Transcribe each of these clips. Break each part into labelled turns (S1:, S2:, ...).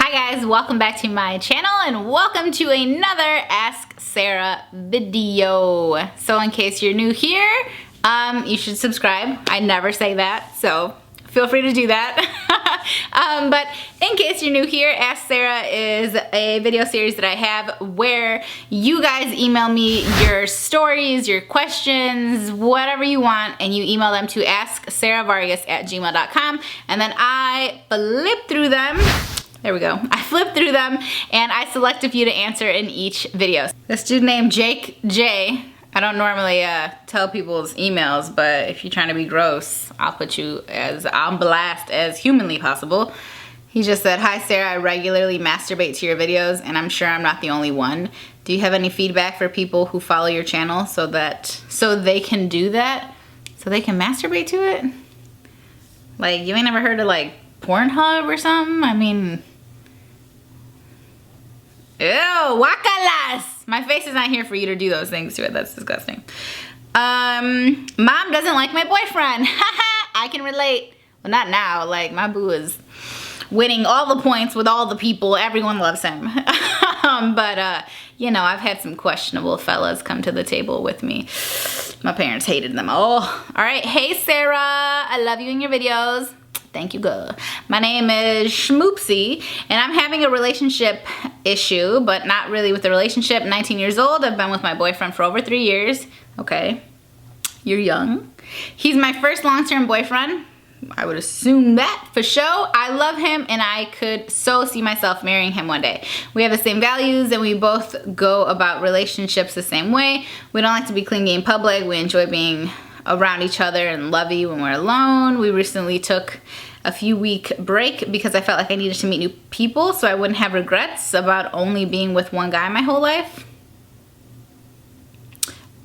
S1: Hi guys, welcome back to my channel and welcome to another Ask Sarah video. So in case you're new here, you should subscribe. I never say that, so feel free to do that. But in case you're new here, Ask Sarah is a video series that I have where you guys email me your stories, your questions, whatever you want, and you email them to xSarahvargas@gmail.com, and then I flip through them. There we go. I flip through them and I select a few to answer in each video. This dude named Jake J. I don't normally tell people's emails, but if you're trying to be gross, I'll put you as on blast as humanly possible. He just said, "Hi Sarah, I regularly masturbate to your videos and I'm sure I'm not the only one. Do you have any feedback for people who follow your channel so they can do that? So they can masturbate to it? Like, you ain't never heard of like Pornhub or something? I mean, ew, wakalas! My face is not here for you to do those things to it. That's disgusting. Mom doesn't like my boyfriend. I can relate. Well, not now. Like, my boo is winning all the points with all the people. Everyone loves him. But you know, I've had some questionable fellas come to the table with me. My parents hated them all. All right. Hey, Sarah. I love you in your videos. Thank you, girl. My name is Schmoopsy, and I'm having a relationship issue, but not really with the relationship. 19 years old. I've been with my boyfriend for over 3 years. Okay, you're young. He's my first long-term boyfriend. I would assume that for sure. I love him, and I could so see myself marrying him one day. We have the same values, and we both go about relationships the same way. We don't like to be clingy in public. We enjoy being around each other and lovey when we're alone. We recently took a few-week break because I felt like I needed to meet new people so I wouldn't have regrets about only being with one guy my whole life.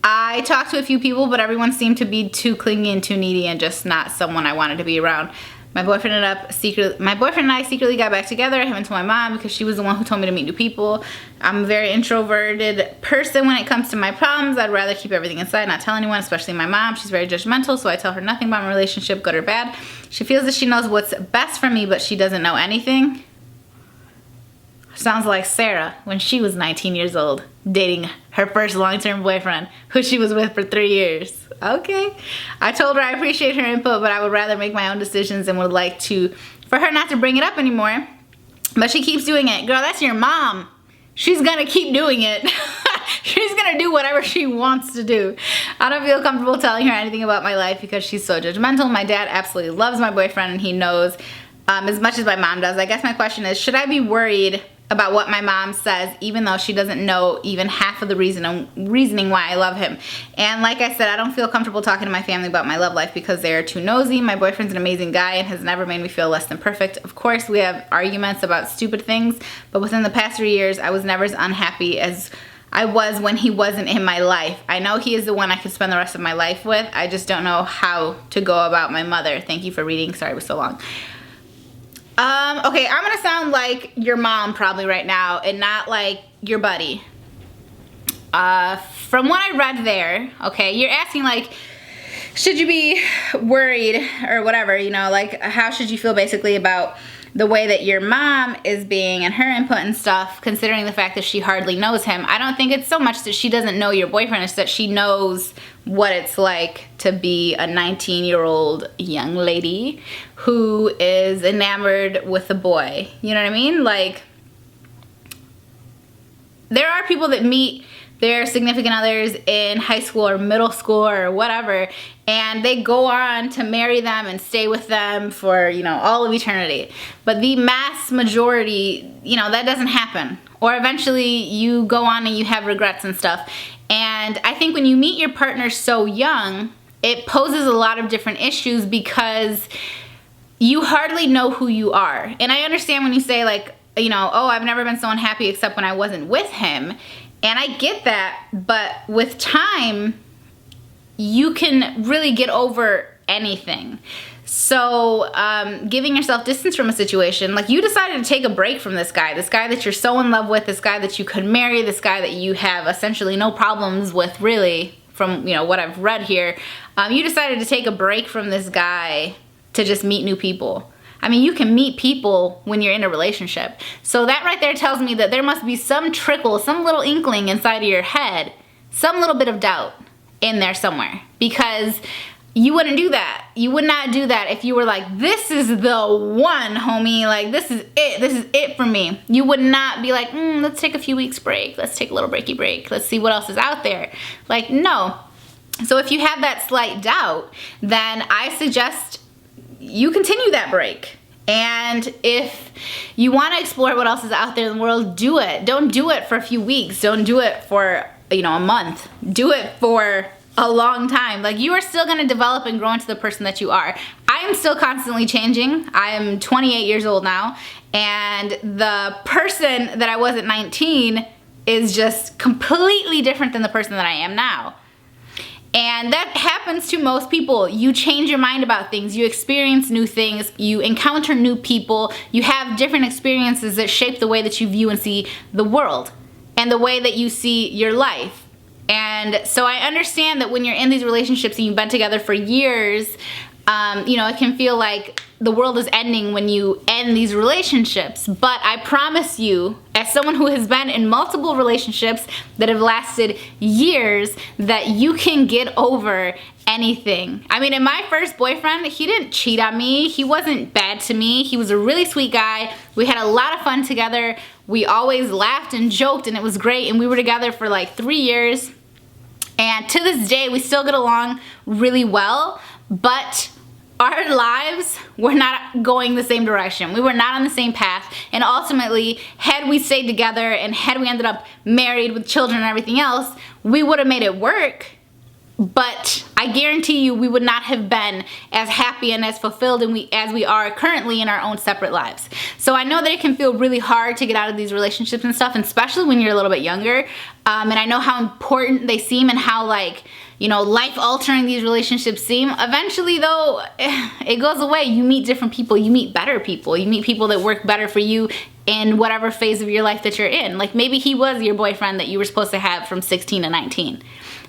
S1: I talked to a few people, but everyone seemed to be too clingy and too needy and just not someone I wanted to be around. My boyfriend and I secretly got back together. I haven't told my mom because she was the one who told me to meet new people. I'm a very introverted person when it comes to my problems. I'd rather keep everything inside, not tell anyone, especially my mom. She's very judgmental, so I tell her nothing about my relationship, good or bad. She feels that she knows what's best for me, but she doesn't know anything. Sounds like Sarah when she was 19 years old, dating her first long-term boyfriend, who she was with for 3 years. Okay. I told her I appreciate her input, but I would rather make my own decisions and would like for her not to bring it up anymore. But she keeps doing it. Girl, that's your mom. She's gonna keep doing it. She's gonna do whatever she wants to do. I don't feel comfortable telling her anything about my life because she's so judgmental. My dad absolutely loves my boyfriend and he knows as much as my mom does. I guess my question is, should I be worried about what my mom says even though she doesn't know even half of the reasoning why I love him? And like I said, I don't feel comfortable talking to my family about my love life because they are too nosy. My boyfriend's an amazing guy and has never made me feel less than perfect. Of course, we have arguments about stupid things, but within the past 3 years, I was never as unhappy as I was when he wasn't in my life. I know he is the one I could spend the rest of my life with. I just don't know how to go about my mother. Thank you for reading. Sorry it was so long. Okay, I'm gonna sound like your mom probably right now and not like your buddy. From what I read there, okay, you're asking like, should you be worried or whatever, you know, like how should you feel basically about the way that your mom is being and her input and stuff, considering the fact that she hardly knows him. I don't think it's so much that she doesn't know your boyfriend, it's that she knows what it's like to be a 19-year-old young lady who is enamored with a boy. You know what I mean? Like, there are people that meet their significant others in high school or middle school or whatever, and they go on to marry them and stay with them for, you know, all of eternity. But the mass majority, you know, that doesn't happen. Or eventually you go on and you have regrets and stuff. And I think when you meet your partner so young, it poses a lot of different issues because you hardly know who you are. And I understand when you say like, you know, oh, I've never been so unhappy except when I wasn't with him. And I get that, but with time, you can really get over anything. So giving yourself distance from a situation, like you decided to take a break from this guy that you're so in love with, this guy that you could marry, this guy that you have essentially no problems with really, from, you know, what I've read here. You decided to take a break from this guy to just meet new people. I mean, you can meet people when you're in a relationship. So that right there tells me that there must be some trickle, some little inkling inside of your head, some little bit of doubt in there somewhere, because you wouldn't do that. You would not do that if you were like, this is the one, homie. Like, this is it for me. You would not be like, let's take a few weeks break. Let's take a little breaky break. Let's see what else is out there. Like, no. So if you have that slight doubt, then I suggest you continue that break. And if you want to explore what else is out there in the world, do it. Don't do it for a few weeks. Don't do it for, a month. Do it for a long time. Like, you are still going to develop and grow into the person that you are. I am still constantly changing. I am 28 years old now, and the person that I was at 19 is just completely different than the person that I am now. And that happens to most people. You change your mind about things, you experience new things, you encounter new people, you have different experiences that shape the way that you view and see the world and the way that you see your life. And so I understand that when you're in these relationships and you've been together for years, it can feel like the world is ending when you end these relationships. But I promise you, as someone who has been in multiple relationships that have lasted years, that you can get over anything. I mean, in my first boyfriend, he didn't cheat on me. He wasn't bad to me. He was a really sweet guy. We had a lot of fun together. We always laughed and joked, and it was great. And we were together for like 3 years. And to this day, we still get along really well, but our lives were not going the same direction. We were not on the same path. And ultimately, had we stayed together and had we ended up married with children and everything else, we would have made it work. But I guarantee you, we would not have been as happy and as fulfilled as we are currently in our own separate lives. So I know that it can feel really hard to get out of these relationships and stuff, and especially when you're a little bit younger. And I know how important they seem and how, like, life-altering these relationships seem. Eventually, though, it goes away. You meet different people. You meet better people. You meet people that work better for you in whatever phase of your life that you're in. Like, maybe he was your boyfriend that you were supposed to have from 16 to 19.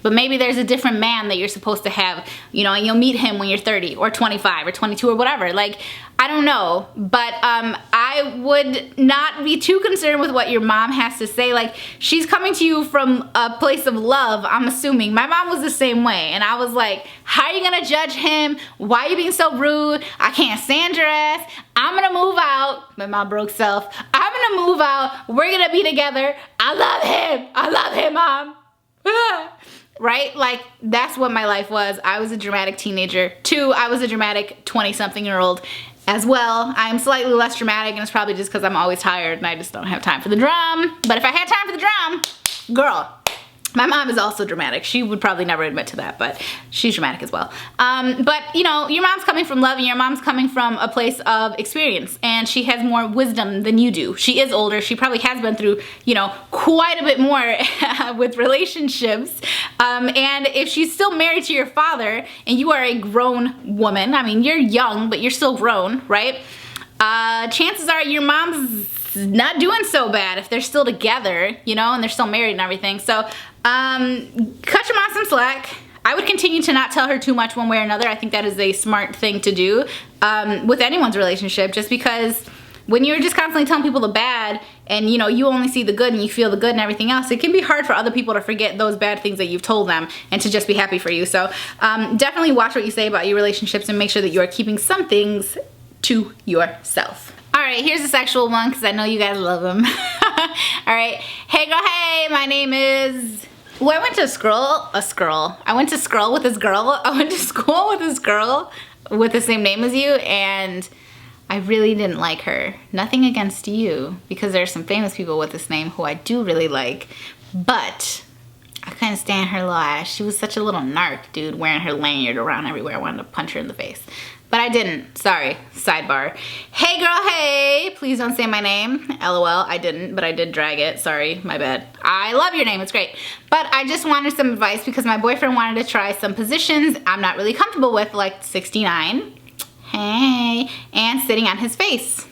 S1: But maybe there's a different man that you're supposed to have, and you'll meet him when you're 30 or 25 or 22 or whatever. Like, I don't know. But I would not be too concerned with what your mom has to say. Like, she's coming to you from a place of love, I'm assuming. My mom was the same way. And I was like, how are you going to judge him? Why are you being so rude? I can't stand your ass. I'm going to move out. My mom broke self. I'm going to move out. We're going to be together. I love him. I love him, Mom. Right? Like, that's what my life was. I was a dramatic teenager. 2, I was a dramatic 20-something-year-old as well. I'm slightly less dramatic, and it's probably just because I'm always tired and I just don't have time for the drum. But if I had time for the drum, girl. My mom is also dramatic. She would probably never admit to that, but she's dramatic as well. But your mom's coming from love, and your mom's coming from a place of experience, and she has more wisdom than you do. She is older. She probably has been through, quite a bit more with relationships. And if she's still married to your father, and you are a grown woman, I mean, you're young, but you're still grown, right? Chances are your mom's not doing so bad if they're still together, and they're still married and everything. So cut your mom some slack. I would continue to not tell her too much one way or another. I think that is a smart thing to do with anyone's relationship, just because when you're just constantly telling people the bad and you only see the good and you feel the good and everything else, it can be hard for other people to forget those bad things that you've told them and to just be happy for you. So definitely watch what you say about your relationships and make sure that you are keeping some things to yourself. All right, here's a sexual one because I know you guys love them. All right, hey girl, hey, my name is... Well, I went to school with this girl. I went to school with this girl with the same name as you, and I really didn't like her. Nothing against you, because there's some famous people with this name who I do really like, but I couldn't stand her little ass. She was such a little narc, dude, wearing her lanyard around everywhere. I wanted to punch her in the face. But I didn't. Sorry. Sidebar. Hey girl, hey! Please don't say my name. LOL. I didn't, but I did drag it. Sorry, my bad. I love your name. It's great. But I just wanted some advice because my boyfriend wanted to try some positions I'm not really comfortable with, like 69. Hey. And sitting on his face.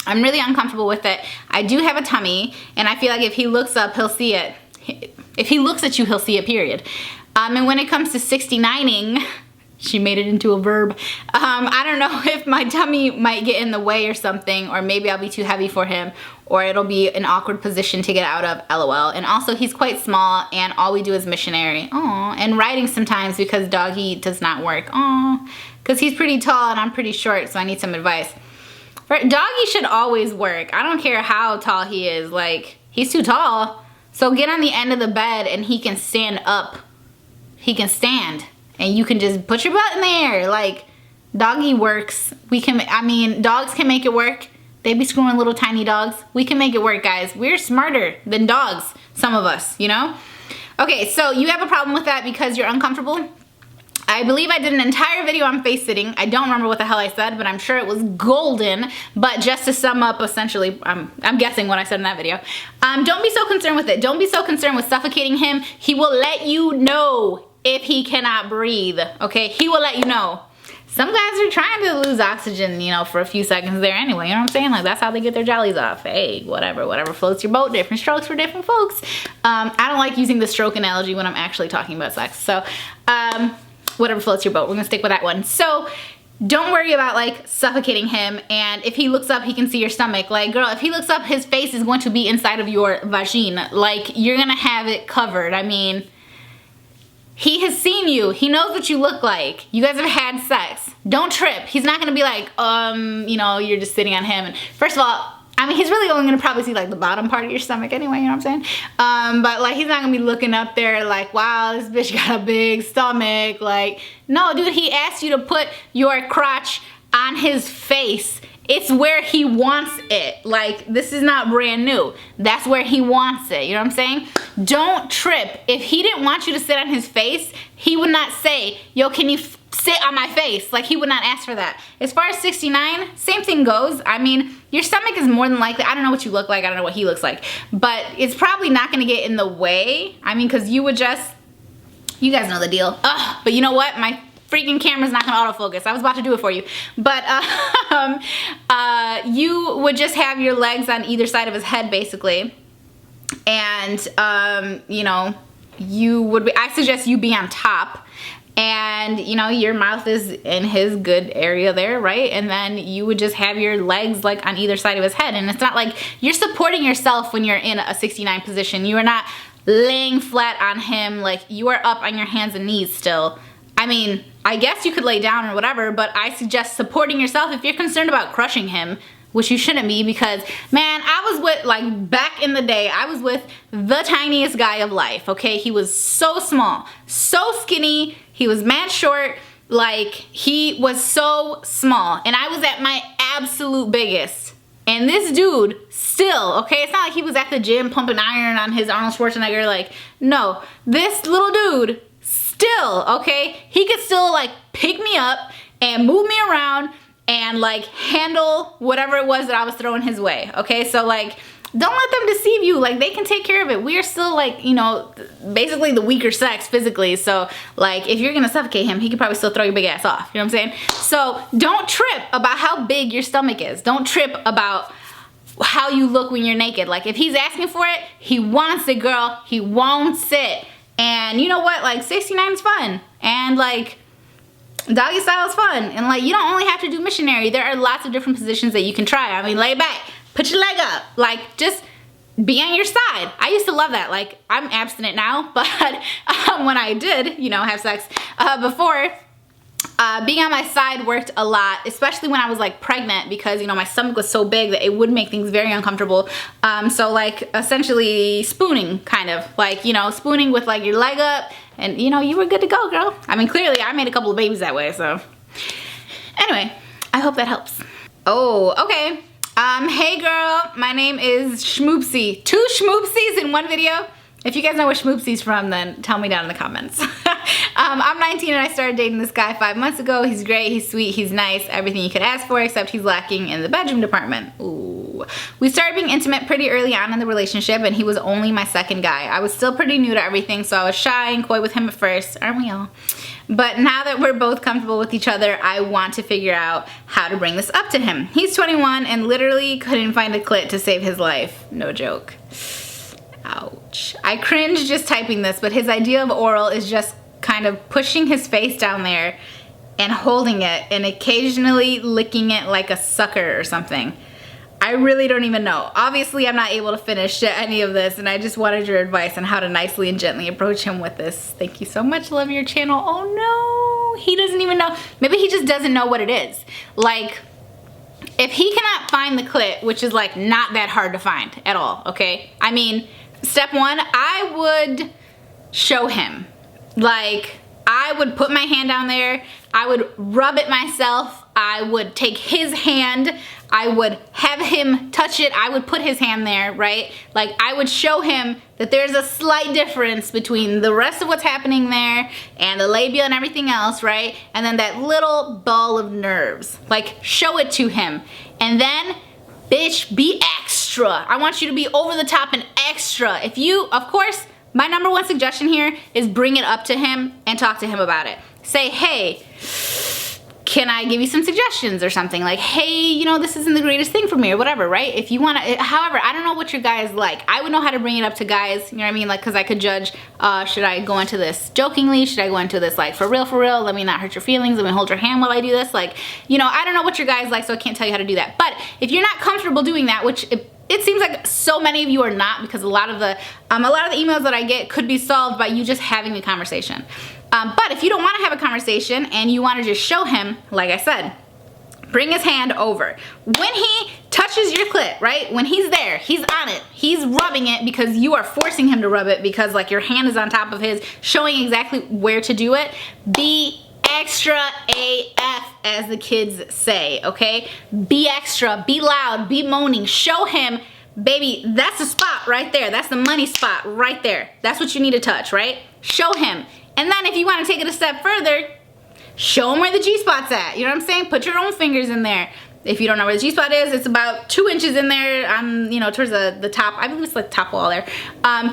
S1: I'm really uncomfortable with it. I do have a tummy, and I feel like if he looks up, he'll see it. If he looks at you, he'll see it, period. And when it comes to 69ing, She made it into a verb. I don't know if my tummy might get in the way or something, or maybe I'll be too heavy for him, or it'll be an awkward position to get out of, LOL. And also he's quite small and all we do is missionary. Aw, and riding sometimes because doggy does not work. Aw, because he's pretty tall and I'm pretty short, so I need some advice. Doggy should always work. I don't care how tall he is, like, he's too tall. So get on the end of the bed and he can stand up. He can stand. And you can just put your butt in the air. Like, doggy works. We can, I mean, dogs can make it work. They be screwing little tiny dogs. We can make it work, guys. We're smarter than dogs, some of us, you know? Okay, so you have a problem with that because you're uncomfortable? I believe I did an entire video on face sitting. I don't remember what the hell I said, but I'm sure it was golden. But just to sum up, essentially, I'm guessing what I said in that video. Don't be so concerned with it. Don't be so concerned with suffocating him. He will let you know if he cannot breathe, okay? He will let you know. Some guys are trying to lose oxygen, you know, for a few seconds there anyway, you know what I'm saying? Like, that's how they get their jollies off. Hey, whatever floats your boat, different strokes for different folks. I don't like using the stroke analogy when I'm actually talking about sex. So, whatever floats your boat, we're gonna stick with that one. So, don't worry about like suffocating him, and if he looks up, he can see your stomach. Like, girl, if he looks up, his face is going to be inside of your vagina. Like, you're gonna have it covered. I mean, he has seen you. He knows what you look like. You guys have had sex. Don't trip. He's not gonna be like, you know, you're just sitting on him. And first of all, I mean, he's really only gonna probably see like the bottom part of your stomach anyway, you know what I'm saying? But like, he's not gonna be looking up there like, wow, this bitch got a big stomach. Like, no, dude, he asked you to put your crotch on his face. It's where he wants it. Like, this is not brand new. That's where he wants it. You know what I'm saying? Don't trip. If he didn't want you to sit on his face, he would not say, yo, can you sit on my face? Like, he would not ask for that. As far as 69, same thing goes. I mean, your stomach is more than likely, I don't know what you look like, I don't know what he looks like, but it's probably not gonna get in the way. I mean, because you would just, you guys know the deal. Ugh, but you know what? My freaking camera's not gonna autofocus. I was about to do it for you. But you would just have your legs on either side of his head, basically. And, you know, you would be, I suggest you be on top. And, you know, your mouth is in his good area there, right? And then you would just have your legs, like, on either side of his head. And it's not like you're supporting yourself when you're in a 69 position. You are not laying flat on him. Like, you are up on your hands and knees still. I mean, I guess you could lay down or whatever, but I suggest supporting yourself if you're concerned about crushing him, which you shouldn't be, because, man, I was with, like, back in the day, I was with the tiniest guy of life, okay? He was so small, so skinny, he was mad short, like, he was so small, and I was at my absolute biggest. And this dude still, okay, it's not like he was at the gym pumping iron on his Arnold Schwarzenegger, like, no, this little dude still, okay, he could still like pick me up and move me around and like handle whatever it was that I was throwing his way, okay? So like, don't let them deceive you. Like, they can take care of it. We are still like, you know, basically the weaker sex physically. So like, if you're gonna suffocate him, he could probably still throw your big ass off, you know what I'm saying? So don't trip about how big your stomach is. Don't trip about how you look when you're naked. Like, if he's asking for it, he wants it, girl. He wants it. And you know what, like, 69 is fun, and like, doggy style is fun, and like, you don't only have to do missionary. There are lots of different positions that you can try. I mean, lay back, put your leg up, like, just be on your side. I used to love that. Like, I'm abstinent now, but when I did, you know, have sex before, being on my side worked a lot, especially when I was like pregnant, because, you know, my stomach was so big that it would make things very uncomfortable. So like, essentially spooning, kind of like, you know, spooning with like your leg up, and you know, you were good to go, girl. I mean, clearly I made a couple of babies that way. So anyway, I hope that helps. Oh, okay. Hey girl, my name is Schmoopsy. 2 Schmoopsies in one video. If you guys know where Schmoopsy's from, then tell me down in the comments. I'm 19 and I started dating this guy 5 months ago. He's great, he's sweet, he's nice, everything you could ask for, except he's lacking in the bedroom department. Ooh. We started being intimate pretty early on in the relationship, and he was only my second guy. I was still pretty new to everything, so I was shy and coy with him at first, aren't we all? But now that we're both comfortable with each other, I want to figure out how to bring this up to him. He's 21 and literally couldn't find a clit to save his life. No joke. Ouch. I cringe just typing this, but his idea of oral is just kind of pushing his face down there and holding it and occasionally licking it like a sucker or something. I really don't even know. Obviously, I'm not able to finish any of this, and I just wanted your advice on how to nicely and gently approach him with this. Thank you so much. Love your channel. Oh no, he doesn't even know. Maybe he just doesn't know what it is. Like, if he cannot find the clit, which is like not that hard to find at all, okay? I mean, step one, I would show him. Like, I would put my hand down there, I would rub it myself, I would take his hand, I would have him touch it, I would put his hand there, right? Like, I would show him that there's a slight difference between the rest of what's happening there and the labia and everything else, right? And then that little ball of nerves. Like, show it to him. And then, bitch, be extra. I want you to be over the top and extra. If you, of course, my number one suggestion here is bring it up to him and talk to him about it. Say, hey, can I give you some suggestions or something? Like, hey, you know, this isn't the greatest thing for me or whatever, right? If you want to, however, I don't know what your guy is like. I would know how to bring it up to guys, you know what I mean? Like, because I could judge, should I go into this jokingly? Should I go into this like for real? Let me not hurt your feelings. Let me hold your hand while I do this. Like, you know, I don't know what your guy is like, so I can't tell you how to do that. But if you're not comfortable doing that, which it seems like so many of you are not, because a lot of the emails that I get could be solved by you just having a conversation. But if you don't want to have a conversation and you want to just show him, like I said, bring his hand over. When he touches your clit, right? When he's there, he's on it, he's rubbing it because you are forcing him to rub it because like your hand is on top of his, showing exactly where to do it. Be extra AF, as the kids say, okay? Be extra, be loud, be moaning. Show him, baby, that's the spot right there. That's the money spot right there. That's what you need to touch, right? Show him. And then if you want to take it a step further, show him where the G-spot's at. You know what I'm saying? Put your own fingers in there. If you don't know where the G-spot is, it's about 2 inches in there, you know, towards the top. I believe it's like top wall there.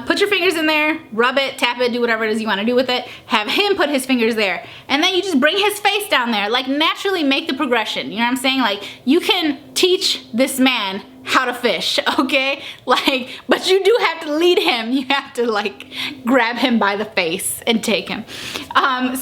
S1: Put your fingers in there, rub it, tap it, do whatever it is you want to do with it. Have him put his fingers there. And then you just bring his face down there. Like, naturally make the progression. You know what I'm saying? Like, you can teach this man how to fish, okay? Like, but you do have to lead him. You have to, like, grab him by the face and take him. I'm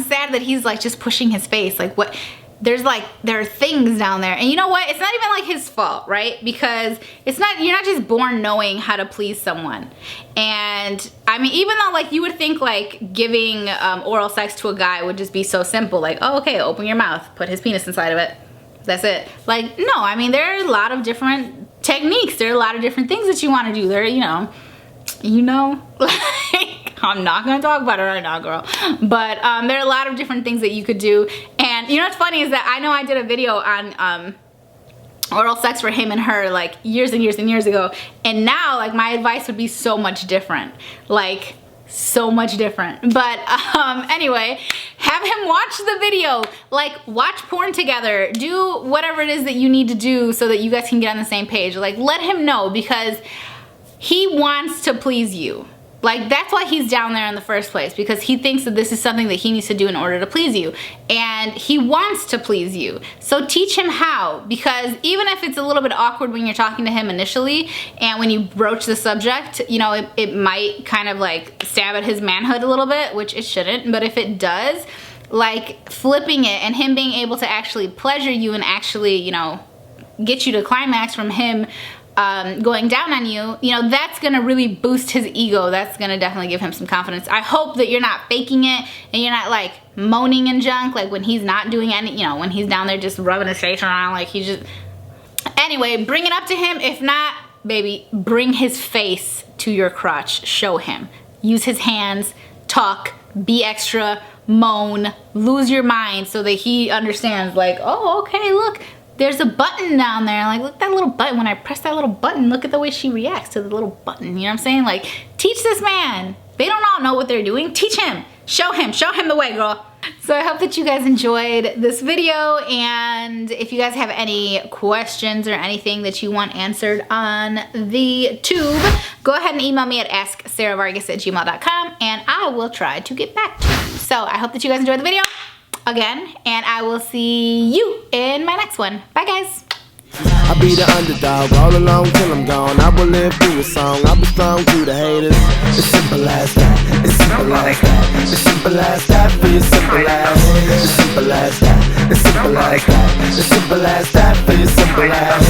S1: sad that he's like just pushing his face. Like, what? There are things down there, and you know what? It's not even like his fault, right? Because you're not just born knowing how to please someone. And I mean, even though like you would think like giving oral sex to a guy would just be so simple, like, oh, okay, open your mouth, put his penis inside of it, that's it. Like, no, I mean, there are a lot of different techniques. There are a lot of different things that you want to do. There, you know, like, I'm not gonna talk about it right now, girl. But there are a lot of different things that you could do. And you know what's funny is that I know I did a video on oral sex for him and her like years and years and years ago. And now like my advice would be so much different. Like, so much different. But anyway, have him watch the video. Like, watch porn together. Do whatever it is that you need to do so that you guys can get on the same page. Like, let him know, because he wants to please you. Like, that's why he's down there in the first place, because he thinks that this is something that he needs to do in order to please you. And he wants to please you. So teach him how, because even if it's a little bit awkward when you're talking to him initially, and when you broach the subject, you know, it might kind of like stab at his manhood a little bit, which it shouldn't, but if it does, like flipping it and him being able to actually pleasure you and actually, you know, get you to climax from him going down on you, you know, that's gonna really boost his ego. That's gonna definitely give him some confidence. I hope that you're not faking it and you're not like moaning and junk, like when he's not doing any, you know, when he's down there just rubbing his face around, like he's just, anyway, bring it up to him. If not, baby, bring his face to your crotch. Show him. Use his hands, talk, be extra, moan, lose your mind so that he understands, like, oh, okay, look, there's a button down there. Like, look at that little button. When I press that little button, look at the way she reacts to the little button. You know what I'm saying? Like, teach this man. They don't all know what they're doing. Teach him. Show him the way, girl. So I hope that you guys enjoyed this video, and if you guys have any questions or anything that you want answered on the tube, go ahead and email me at xSarahvargas@gmail.com and I will try to get back to you. So I hope that you guys enjoyed the video again, and I will see you in my next one. Bye, guys.
S2: I be the underdog all along till I'm gone. I will live through a song, I'll be strong through the haters. It's simple as that, it's simple as that. It's simple as that for your simple ass. It's simple as that, it's simple as that. It's simple as that for your simple ass.